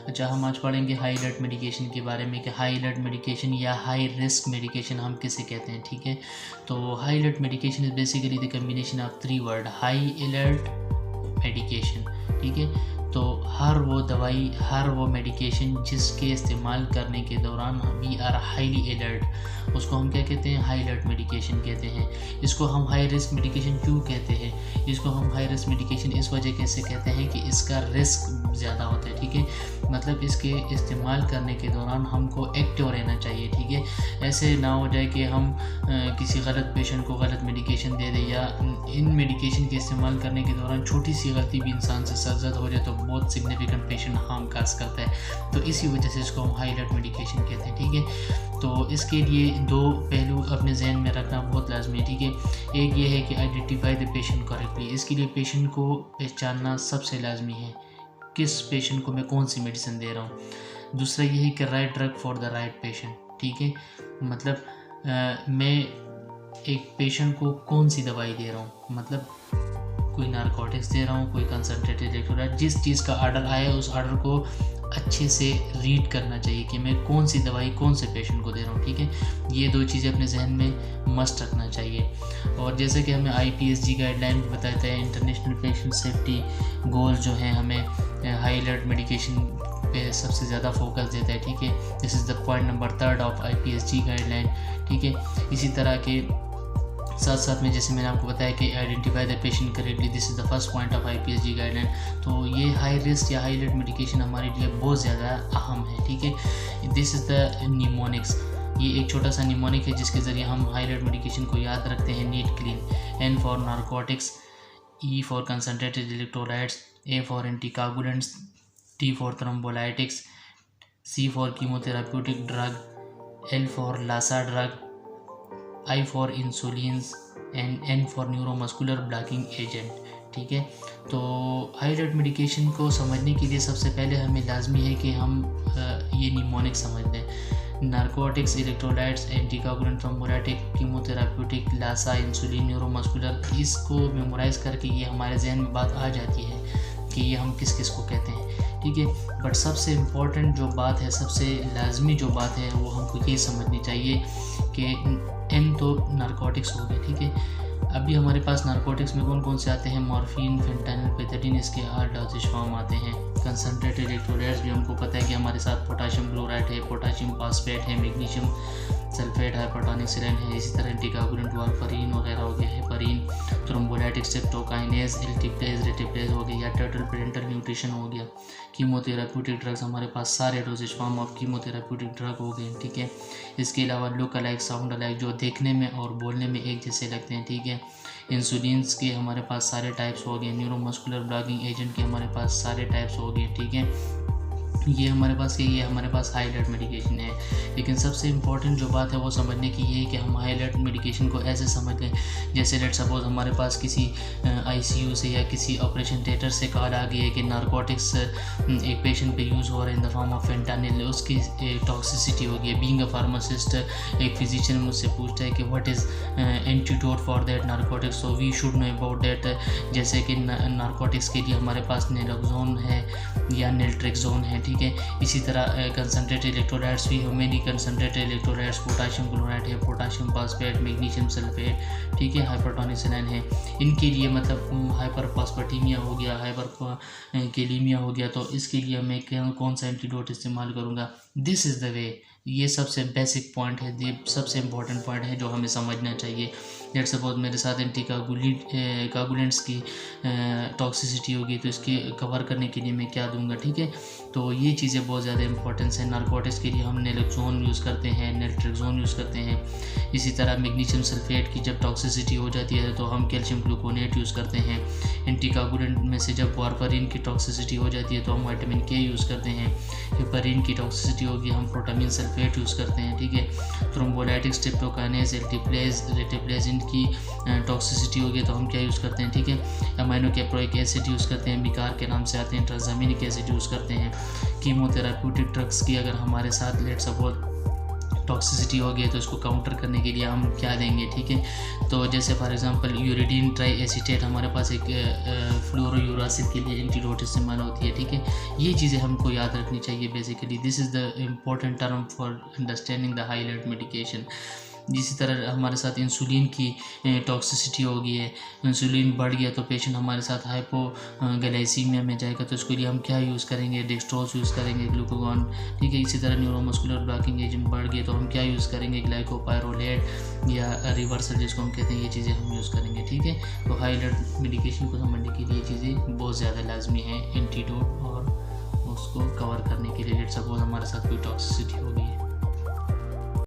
अच्छा, हम आज पढ़ेंगे हाई अलर्ट मेडिकेशन के बारे में कि हाई अलर्ट मेडिकेशन या हाई रिस्क मेडिकेशन हम किसे कहते हैं। ठीक है, तो high alert medication is basically the combination of 3 word, high alert medication. ठीक है, तो हर वो दवाई, हर वो मेडिकेशन जिसके इस्तेमाल करने के दौरान वी आर हाईली अलर्ट, उसको हम क्या कहते हैं, हाई अलर्ट मेडिकेशन कहते हैं। इसको हम हाई रिस्क मेडिकेशन क्यों कहते हैं, इसको हम हाई रिस्क मेडिकेशन इस वजह कैसे कहते हैं कि इसका रिस्क ज़्यादा होता है। ठीक है, मतलब इसके इस्तेमाल करने के दौरान हमको एक्टिव रहना चाहिए। ठीक है, ऐसे ना हो जाए कि हम किसी गलत पेशेंट को गलत मेडिकेशन दे दें, या इन मेडिकेशन के इस्तेमाल करने के दौरान छोटी सी गलती भी इंसान से सरजद हो जाए तो बहुत सिग्निफिकेंट पेशेंट हार्म काज करता है। तो इसी वजह से इसको हम हाई अलर्ट मेडिकेशन कहते हैं। ठीक है, तो इसके लिए 2 पहलू अपने जहन में रखना बहुत लाजमी है। ठीक है, एक ये है कि आइडेंटिफाई द पेशेंट करेक्टली, इसके लिए पेशेंट को पहचानना सबसे लाजमी है, किस पेशेंट को मैं कौन सी मेडिसिन दे रहा हूँ। दूसरा ये है कि right drug for the right patient. ठीक है, मतलब मैं एक पेशेंट को कौन सी दवाई दे रहा हूँ, मतलब कोई नारकोटिक्स दे रहा हूँ, कोई कंसनट्रेटेड इलेक्ट्रोलाइट, जिस चीज़ का आर्डर आया उस आर्डर को अच्छे से रीड करना चाहिए कि मैं कौन सी दवाई कौन से पेशेंट को दे रहा हूँ। ठीक है, ये 2 चीज़ें अपने जहन में मस्ट रखना चाहिए। और जैसे कि हमें IPSG गाइडलाइन बताता है, इंटरनेशनल पेशेंट सेफ्टी गोल जो है हमें हाई अलर्ट मेडिकेशन पे सबसे ज़्यादा फोकस देता है। ठीक है, this is the point number 3 of IPSG guideline. ठीक है, इसी तरह के साथ साथ में जैसे मैंने आपको बताया कि identify the patient correctly, this is the first point of IPSG guideline. तो ये हाई रिस्क या हाई अलर्ट मेडिकेशन हमारे लिए बहुत ज़्यादा अहम है। ठीक है, दिस इज़ द निमोनिक्स, ये एक छोटा सा निमोनिक है जिसके ज़रिए हम हाई अलर्ट मेडिकेशन को याद रखते हैं। Neat clean, N for narcotics, E for concentrated electrolytes, A for anticoagulants, T for thrombolytics, C for chemotherapeutic drug, L for LASA drug, I for insulins and N for neuromuscular blocking agent. ठीक है, तो high alert medication को समझने के लिए सबसे पहले हमें लाजमी है कि हम ये निमोनिक समझ लें, narcotics, electrolytes, anticoagulant, thrombolytic, chemotherapeutic, LASA, insulin, neuromuscular, इसको मेमोराइज़ करके ये हमारे जहन में बात आ जाती है कि ये हम किस किस को कहते हैं। ठीक है, बट सबसे इम्पॉर्टेंट जो बात है, सबसे लाजमी जो बात है, वो हमको ये समझनी चाहिए कि N तो नारकोटिक्स हो गए। ठीक है, अभी हमारे पास नारकोटिक्स में कौन कौन से आते हैं, मॉर्फिन, फेंटानिल, पेथेडिन, इसके 8 डोसेज फॉर्म आते हैं। कंसनट्रेटेड इलेक्ट्रोलाइट्स भी हमको पता है कि हमारे साथ पोटाशियम क्लोराइड है, पोटाशियम फॉस्फेट है, मैग्नीशियम सल्फेट, हाइपरटोनिक सेलेन है, इसी तरह एंटीकोगुलेंट वारफरीन वगैरह हो गया, हेपरीन, थ्रोम्बोलाइटिक, सेप्टोकाइनेज, एल्टिप्लेज, रेटिप्लेज हो गया, या टर्टल पेरेंटल न्यूट्रिशन हो गया। कीमोथेराप्यूटिक ड्रग्स, हमारे पास सारे doses form of chemotherapeutic drug हो गए। ठीक है, इसके अलावा लुक अलाइक, साउंड अलाइक, जो देखने में और बोलने में एक जैसे लगते हैं। ठीक है, इंसुलिन्स के हमारे पास सारे टाइप्स हो गए, न्यूरोमस्कुलर ब्लॉकिंग एजेंट के हमारे पास सारे टाइप्स हो गए। ठीक है, ये हमारे पास हाई अलर्ट मेडिकेशन है। लेकिन सबसे इम्पॉर्टेंट जो बात है वो समझने की ये है कि हम हाई अलर्ट मेडिकेशन को ऐसे समझ लें, जैसे लेट सपोज हमारे पास किसी ICU से या किसी ऑपरेशन थिएटर से कॉल आ गई है कि नारकोटिक्स एक पेशेंट पे यूज़ हो रहा है in the form of fentanyl, उसकी टॉक्सिसिटी होगी। बीइंग अ फार्मासिस्ट, एक फिजिशियन मुझसे पूछता है कि what is antidote for that narcotics, so we should know about that. जैसे कि नारकोटिक्स के लिए हमारे पास नेलोक्सोन है या नेल्ट्रेक्सोन है। ठीक है, इसी तरह कंसनट्रेटेड इलेक्ट्रोलाइट्स भी हमें नहीं, कंसनट्रेटेड इलेक्ट्रोलाइट्स पोटाशियम क्लोराइड है, पोटाशियम फॉस्फेट, मैग्नीशियम सल्फेट। ठीक है, हाइपरटोनिक सेलेन है। इनके लिए मतलब हाइपरफॉस्फेटेमिया हो गया, हाइपरकैलेमिया हो गया, तो इसके लिए मैं कौन सा एंटीडोट इस्तेमाल करूँगा। दिस इज़ द वे, ये सबसे बेसिक पॉइंट है, ये सबसे इम्पॉर्टेंट पॉइंट है जो हमें समझना चाहिए। लेट सपोज मेरे साथ एंटीकोगुलेंट्स की टॉक्सिसिटी होगी, तो इसके कवर करने के लिए मैं क्या दूंगा। ठीक है, तो ये चीज़ें बहुत ज़्यादा इंपॉर्टेंस है। नारकोटिक्स के लिए हम नेलोक्सोन यूज़ करते हैं, नेल्ट्रेक्सोन यूज़ करते हैं। इसी तरह मैग्नीशियम सल्फेट की जब टॉक्सिसिटी हो जाती है तो हम कैल्शियम ग्लूकोनेट यूज़ करते हैं। एंटीकोगुलेंट में से जब वारफरीन की टॉक्सिसिटी हो जाती है तो हम विटामिन K यूज़ करते हैं। हेपरीन की टॉक्सिसिटी होगी, हम प्रोटामिन सल्फेट यूज़ करते हैं। ठीक है, थ्रोम्बोलाइटिक्स, स्ट्रेप्टोकाइनेज, एल्टिप्लेज, रेटिप्लेज, इनकी टॉक्सिसिटी होगी तो हम क्या यूज़ करते हैं। ठीक है, अमाइनो कैप्रोइक एसिड यूज़ करते हैं, बिकार के नाम से आते हैं, ट्रांजामिनिक एसिड यूज़ करते हैं। कीमोथेराप्यूटिक ड्रग्स की अगर हमारे साथ लेट सपोज टॉक्सिसिटी हो गई है तो इसको काउंटर करने के लिए हम क्या देंगे, ठीक है। तो जैसे for example uridine try acetate हमारे पास एक फ्लोरोयूरासिल के लिए एंटीडोट इस्तेमाल होती है, ठीक है। ये चीज़ें हमको याद रखनी चाहिए basically. This is the important term for understanding the high alert medication. इसी तरह हमारे साथ इंसुलिन की टॉक्सिसिटी हो गई है, इंसुलिन बढ़ गया तो पेशेंट हमारे साथ हाइपोग्लाइसीमिया में जाएगा, तो इसके लिए हम क्या यूज़ करेंगे, डेक्सट्रोज यूज़ करेंगे, ग्लूकागॉन, ठीक है। इसी तरह न्यूरोमस्कुलर ब्लॉकिंग एजेंट बढ़ गए तो हम क्या यूज़ करेंगे, ग्लाइकोपाइरोलेट या रिवर्सल जिसको हम कहते हैं, ये चीज़ें हम यूज़ करेंगे, ठीक है। तो हाई अलर्ट मेडिकेशन को समझने के लिए चीज़ें बहुत ज़्यादा लाजमी है एंटीडोट और उसको कवर करने के लिए। लेट्स सपोज हमारे साथ कोई टॉक्सिसिटी हो गई है।